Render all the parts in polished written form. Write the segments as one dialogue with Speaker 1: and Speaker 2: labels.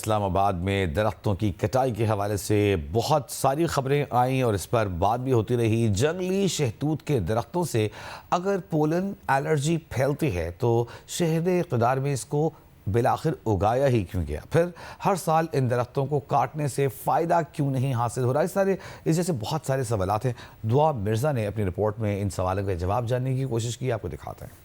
Speaker 1: اسلام آباد میں درختوں کی کٹائی کے حوالے سے بہت ساری خبریں آئیں اور اس پر بات بھی ہوتی رہی۔ جنگلی شہتوت کے درختوں سے اگر پولن الرجی پھیلتی ہے تو شہری اقتدار میں اس کو بالآخر اگایا ہی کیوں گیا؟ پھر ہر سال ان درختوں کو کاٹنے سے فائدہ کیوں نہیں حاصل ہو رہا؟ اس جیسے بہت سارے سوالات ہیں۔ دعا مرزا نے اپنی رپورٹ میں ان سوالوں کا جواب جاننے کی کوشش کی، آپ کو دکھاتے ہیں۔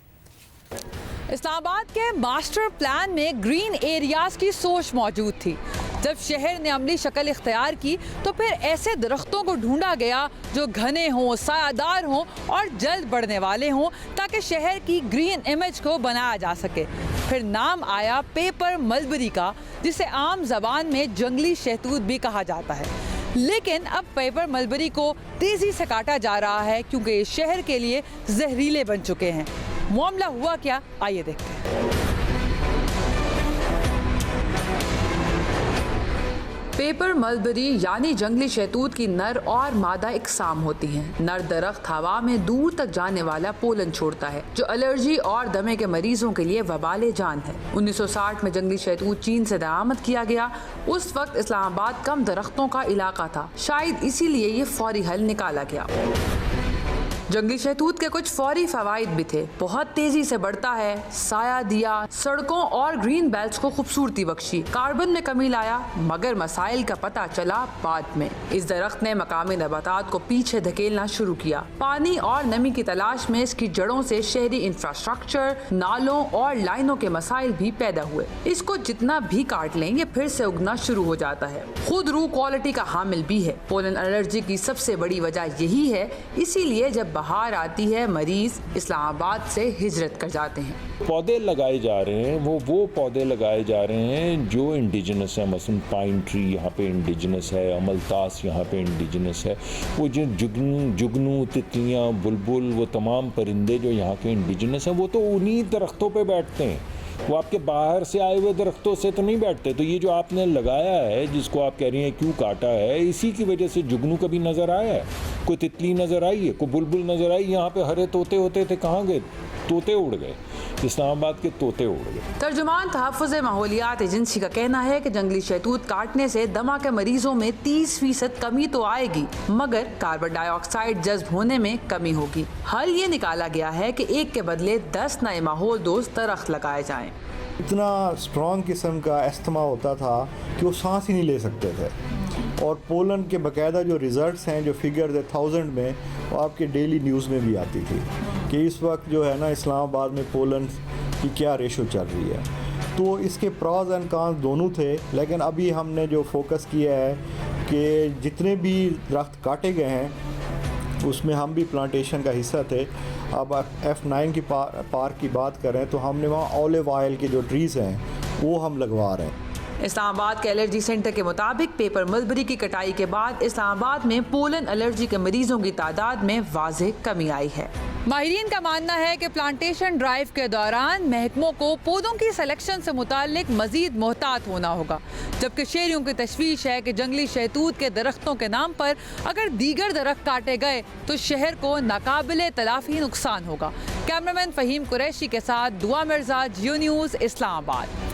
Speaker 2: اسلام آباد کے ماسٹر پلان میں گرین ایریاز کی سوچ موجود تھی۔ جب شہر نے عملی شکل اختیار کی تو پھر ایسے درختوں کو ڈھونڈا گیا جو گھنے ہوں، سایہ دار ہوں اور جلد بڑھنے والے ہوں تاکہ شہر کی گرین امیج کو بنایا جا سکے۔ پھر نام آیا پیپر ملبری کا، جسے عام زبان میں جنگلی شہتوت بھی کہا جاتا ہے۔ لیکن اب پیپر ملبری کو تیزی سے کاٹا جا رہا ہے کیونکہ یہ شہر کے لیے زہریلے بن چکے ہیں۔ معاملہ ہوا کیا، آئیے دیکھتے ہیں۔ پیپر ملبری یعنی جنگلی شہتوت کی نر اور مادہ اقسام ہوتی ہیں۔ نر درخت ہوا میں دور تک جانے والا پولن چھوڑتا ہے جو الرجی اور دمے کے مریضوں کے لیے وبال جان ہے۔ 1960 میں جنگلی شہتوت چین سے درآمد کیا گیا۔ اس وقت اسلام آباد کم درختوں کا علاقہ تھا، شاید اسی لیے یہ فوری حل نکالا گیا۔ جنگلی شہتوت کے کچھ فوری فوائد بھی تھے۔ بہت تیزی سے بڑھتا ہے، سایہ دیا، سڑکوں اور گرین بیلٹس کو خوبصورتی بخشی، کاربن میں کمی لایا، مگر مسائل کا پتہ چلا بعد میں۔ اس درخت نے مقامی نباتات کو پیچھے دھکیلنا شروع کیا۔ پانی اور نمی کی تلاش میں اس کی جڑوں سے شہری انفراسٹرکچر، نالوں اور لائنوں کے مسائل بھی پیدا ہوئے۔ اس کو جتنا بھی کاٹ لیں یہ پھر سے اگنا شروع ہو جاتا ہے۔ خود رو کوالٹی کا حامل بھی ہے۔ پولن الرجی کی سب سے بڑی وجہ یہی ہے، اسی لیے جب بہار آتی ہے مریض اسلام آباد سے ہجرت کر جاتے ہیں۔
Speaker 3: پودے لگائے جا رہے ہیں، وہ پودے لگائے جا رہے ہیں جو انڈیجنس ہیں، مثلا پائن ٹری یہاں پہ انڈیجنس ہے، املتاس یہاں پہ انڈیجنس ہے۔ وہ جو جگنو، تتلیاں، بلبل، وہ تمام پرندے جو یہاں کے انڈیجنس ہیں وہ تو انہی درختوں پہ بیٹھتے ہیں، وہ آپ کے باہر سے آئے ہوئے درختوں سے تو نہیں بیٹھتے۔ تو یہ جو آپ نے لگایا ہے جس کو آپ کہہ رہی ہیں کیوں کاٹا ہے، اسی کی وجہ سے جگنو کبھی نظر آیا ہے، کوئی تتلی نظر آئی ہے، کوئی بلبل نظر آئی؟ یہاں پہ ہرے طوطے ہوتے تھے، کہاں گئے؟ طوطے اڑ گئے، اسلام آباد کے طوطے اڑ گئے۔
Speaker 2: ترجمان تحفظ ماحولیات ایجنسی کا کہنا ہے کہ جنگلی شہتوت کاٹنے سے دمہ کے مریضوں میں 30% کمی تو آئے گی، مگر کاربن ڈائی آکسائڈ جذب ہونے میں کمی ہوگی۔ حل یہ نکالا گیا ہے کہ ایک کے بدلے 10 نئے ماحول دوست درخت لگائے جائیں۔
Speaker 4: اتنا اسٹرانگ قسم کا استھما ہوتا تھا کہ وہ سانس ہی نہیں لے سکتے تھے، اور پولن کے باقاعدہ جو ریزلٹس ہیں، جو فگرز ہے 1000 میں، وہ آپ کے ڈیلی نیوز میں بھی آتی تھی کہ اس وقت جو ہے نا اسلام آباد میں پولن کی کیا ریشو چل رہی ہے۔ تو اس کے پرائز اینڈ کانز دونوں تھے، لیکن ابھی ہم نے جو فوکس کیا ہے کہ جتنے بھی درخت کاٹے گئے ہیں اس میں ہم بھی پلانٹیشن کا حصہ تھے۔ اب F9 کی پارک کی بات کریں تو ہم نے وہاں اولیو آئل کے جو ٹریز ہیں وہ ہم لگوا رہے ہیں۔
Speaker 2: اسلام آباد کے الرجی سینٹر کے مطابق پیپر ملبری کی کٹائی کے بعد اسلام آباد میں پولن الرجی کے مریضوں کی تعداد میں واضح کمی آئی ہے۔ ماہرین کا ماننا ہے کہ پلانٹیشن ڈرائیو کے دوران محکموں کو پودوں کی سلیکشن سے متعلق مزید محتاط ہونا ہوگا، جبکہ شہریوں کی تشویش ہے کہ جنگلی شہتوت کے درختوں کے نام پر اگر دیگر درخت کاٹے گئے تو شہر کو ناقابل تلافی نقصان ہوگا۔ کیمرامین فہیم قریشی کے ساتھ دعا مرزا، جیو نیوز، اسلام آباد۔